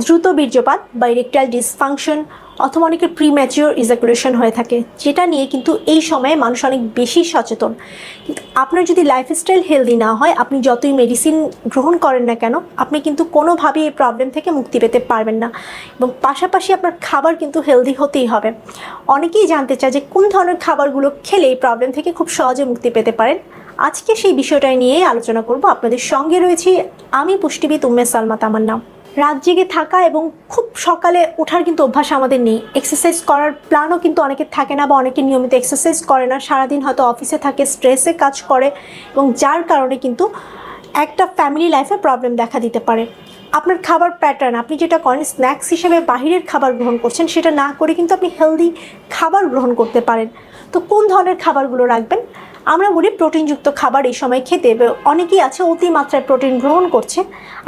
দ্রুত বীর্যপাত বা ইরেকটাইল ডিসফাংশন অথবা অনেকের প্রিম্যাচিওর ইজাকুলেশন হয়ে থাকে, যেটা নিয়ে কিন্তু এই সময়ে মানুষ অনেক বেশি সচেতন। কিন্তু আপনার যদি লাইফস্টাইল হেলদি না হয়, আপনি যতই মেডিসিন গ্রহণ করেন না কেন, আপনি কিন্তু কোনোভাবেই এই প্রবলেম থেকে মুক্তি পেতে পারবেন না। এবং পাশাপাশি আপনার খাবার কিন্তু হেলদি হতেই হবে। অনেকেই জানতে চায় যে কোন ধরনের খাবারগুলো খেলে এই প্রবলেম থেকে খুব সহজে মুক্তি পেতে পারেন। আজকে সেই বিষয়টা নিয়েই আলোচনা করব। আপনাদের সঙ্গে রয়েছি আমি পুষ্টিবিদ উম্মে সালমা তামান্না। রাত জেগে থাকা এবং খুব সকালে ওঠার কিন্তু অভ্যাস আমাদের নেই। এক্সারসাইজ করার প্ল্যানও কিন্তু অনেকের থাকে না, বা অনেকে নিয়মিত এক্সারসাইজ করে না, সারাদিন হয়তো অফিসে থাকে, স্ট্রেসে কাজ করে, এবং যার কারণে কিন্তু একটা ফ্যামিলি লাইফে প্রবলেম দেখা দিতে পারে। আপনার খাবার প্যাটার্ন, আপনি যেটা করেন স্ন্যাক্স হিসেবে বাহিরের খাবার গ্রহণ করছেন, সেটা না করে কিন্তু আপনি হেলদি খাবার গ্রহণ করতে পারেন। তো কোন ধরনের খাবারগুলো রাখবেন? আমরা বলি প্রোটিনযুক্ত খাবার এই সময় খেতে। অনেকেই আছে অতিমাত্রায় প্রোটিন গ্রহণ করছে।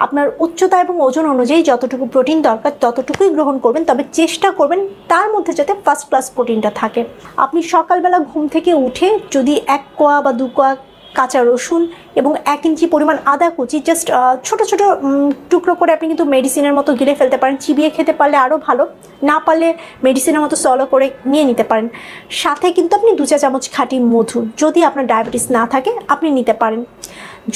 আপনার উচ্চতা এবং ওজন অনুযায়ী যতটুকু প্রোটিন দরকার ততটুকুই গ্রহণ করবেন, তবে চেষ্টা করবেন তার মধ্যে যাতে ফার্স্ট ক্লাস প্রোটিনটা থাকে। আপনি সকালবেলা ঘুম থেকে উঠে যদি 1 কোয়া বা 2 কোয়া কাঁচা রসুন এবং 1 ইঞ্চি পরিমাণ আদা কুচি জাস্ট ছোটো ছোটো টুকরো করে আপনি কিন্তু মেডিসিনের মতো গিলে ফেলতে পারেন। চিবিয়ে খেতে পারলে আরও ভালো, না পারলে মেডিসিনের মতো সলো করে নিয়ে নিতে পারেন। সাথে কিন্তু আপনি 2 চা চামচ খাঁটি মধু, যদি আপনার ডায়াবেটিস না থাকে আপনি নিতে পারেন।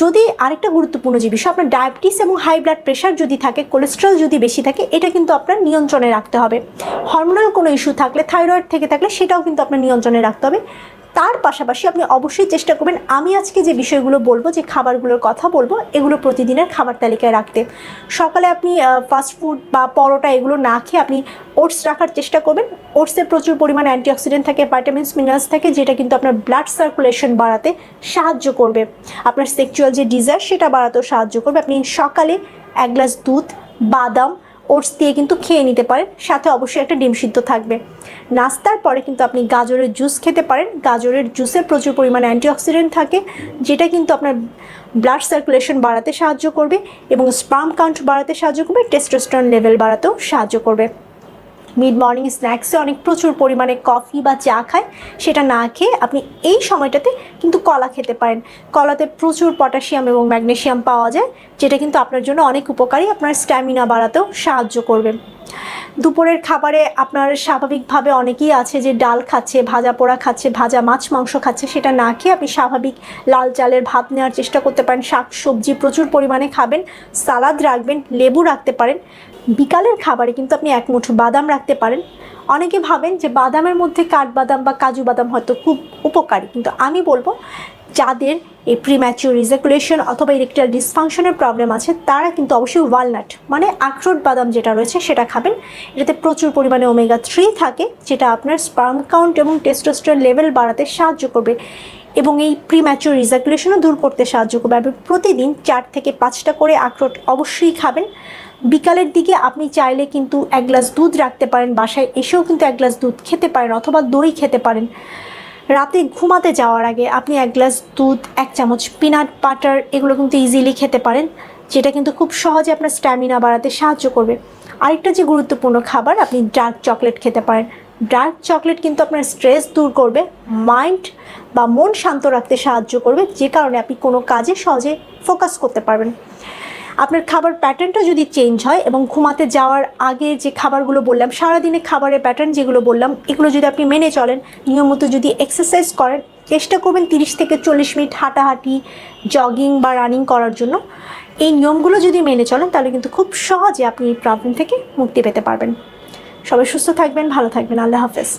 যদি আরেকটা গুরুত্বপূর্ণ যে বিষয়, আপনার ডায়াবেটিস এবং হাই ব্লাড প্রেশার যদি থাকে, কোলেস্ট্রল যদি বেশি থাকে, এটা কিন্তু আপনার নিয়ন্ত্রণে রাখতে হবে। হরমোনাল কোনো ইস্যু থাকলে, থাইরয়েড থেকে থাকলে, সেটাও কিন্তু আপনার নিয়ন্ত্রণে রাখতে হবে। তার পাশাপাশি আপনি অবশ্যই চেষ্টা করবেন আমি আজকে যে বিষয়গুলো বলবো, যে খাবারগুলোর কথা বলবো, এগুলো প্রতিদিনের খাবার তালিকায় রাখতে। সকালে আপনি ফাস্টফুড বা পরোটা এগুলো না খেয়ে আপনি ওটস রাখার চেষ্টা করবেন। ওটসে প্রচুর পরিমাণে অ্যান্টিঅক্সিডেন্ট থাকে, ভাইটামিনস, মিনারেলস থাকে, যেটা কিন্তু আপনার ব্লাড সার্কুলেশন বাড়াতে সাহায্য করবে। আপনার সেক্সুয়াল যে ডিজায়ার সেটা বাড়াতেও সাহায্য করবে। আপনি সকালে 1 গ্লাস দুধ, বাদাম, ওটস দিয়ে কিন্তু খেয়ে নিতে পারেন। সাথে অবশ্যই একটা ডিম সিদ্ধ থাকবে। নাস্তার পরে কিন্তু আপনি গাজরের জুস খেতে পারেন। গাজরের জুসে প্রচুর পরিমাণে অ্যান্টিঅক্সিডেন্ট থাকে, যেটা কিন্তু আপনার ব্লাড সার্কুলেশন বাড়াতে সাহায্য করবে এবং স্পার্ম কাউন্ট বাড়াতে সাহায্য করবে, টেস্টোস্টেরন লেভেল বাড়াতেও সাহায্য করবে। মিড মর্নিং স্ন্যাক্সে অনেক প্রচুর পরিমাণে কফি বা চা খায়, সেটা না খেয়ে আপনি এই সময়টাতে কিন্তু কলা খেতে পারেন। কলাতে প্রচুর পটাশিয়াম এবং ম্যাগনেশিয়াম পাওয়া যায়, যেটা কিন্তু আপনার জন্য অনেক উপকারী, আপনার স্ট্যামিনা বাড়াতেও সাহায্য করবে। দুপুরের খাবারে আপনার স্বাভাবিকভাবে অনেকেই আছে যে ডাল খাচ্ছে, ভাজা পোড়া খাচ্ছে, ভাজা মাছ মাংস খাচ্ছে, সেটা না খেয়ে আপনি স্বাভাবিক লাল চালের ভাত নেওয়ার চেষ্টা করতে পারেন। শাক সবজি প্রচুর পরিমাণে খাবেন, সালাদ রাখবেন, লেবু রাখতে পারেন। বিকালের খাবারে কিন্তু আপনি 1 মুঠো বাদাম রাখতে পারেন। অনেকে ভাবেন যে বাদামের মধ্যে কাঠবাদাম বা কাজু বাদাম হয়তো খুব উপকারী, কিন্তু আমি বলবো যাদের এই প্রিম্যাচিওর ইজাকুলেশন অথবা ইরেকটাইল ডিসফাংশনের প্রবলেম আছে, তারা কিন্তু অবশ্যই ওয়ালনাট মানে আখরোট বাদাম যেটা রয়েছে সেটা খাবেন। এটাতে প্রচুর পরিমাণে ওমেগা 3 থাকে, যেটা আপনার স্পার্ম কাউন্ট এবং টেস্টোস্টেরন লেভেল বাড়াতে সাহায্য করবে এবং এই প্রিম্যাচিওর ইজাকুলেশনও দূর করতে সাহায্য করবে। আপনি প্রতিদিন 4 থেকে 5টা করে আখরোট অবশ্যই খাবেন। বিকালের দিকে আপনি চাইলে কিন্তু 1 গ্লাস দুধ রাখতে পারেন, বাসায় এসেও কিন্তু 1 গ্লাস দুধ খেতে পারেন, অথবা দই খেতে পারেন। রাতে ঘুমাতে যাওয়ার আগে আপনি 1 গ্লাস দুধ, 1 চামচ পিনাট বাটার, এগুলো কিন্তু ইজিলি খেতে পারেন, যেটা কিন্তু খুব সহজে আপনার স্ট্যামিনা বাড়াতে সাহায্য করবে। আরেকটা যে গুরুত্বপূর্ণ খাবার, আপনি ডার্ক চকলেট খেতে পারেন। ডার্ক চকলেট কিন্তু আপনার স্ট্রেস দূর করবে, মাইন্ড বা মন শান্ত রাখতে সাহায্য করবে, যে কারণে আপনি কোনো কাজে সহজে ফোকাস করতে পারবেন। আপনার খাবার প্যাটার্নটা যদি চেঞ্জ হয় এবং ঘুমাতে যাওয়ার আগে যে খাবারগুলো বললাম, সারাদিনে খাবারের প্যাটার্ন যেগুলো বললাম, এগুলো যদি আপনি মেনে চলেন, নিয়মিত যদি এক্সারসাইজ করেন, চেষ্টা করবেন 30 থেকে 40 মিনিট হাঁটাহাঁটি, জগিং বা রানিং করার জন্য, এই নিয়মগুলো যদি মেনে চলেন, তাহলে কিন্তু খুব সহজে আপনি এই প্রবলেম থেকে মুক্তি পেতে পারবেন। সবাই সুস্থ থাকবেন, ভালো থাকবেন। আল্লাহ হাফেজ।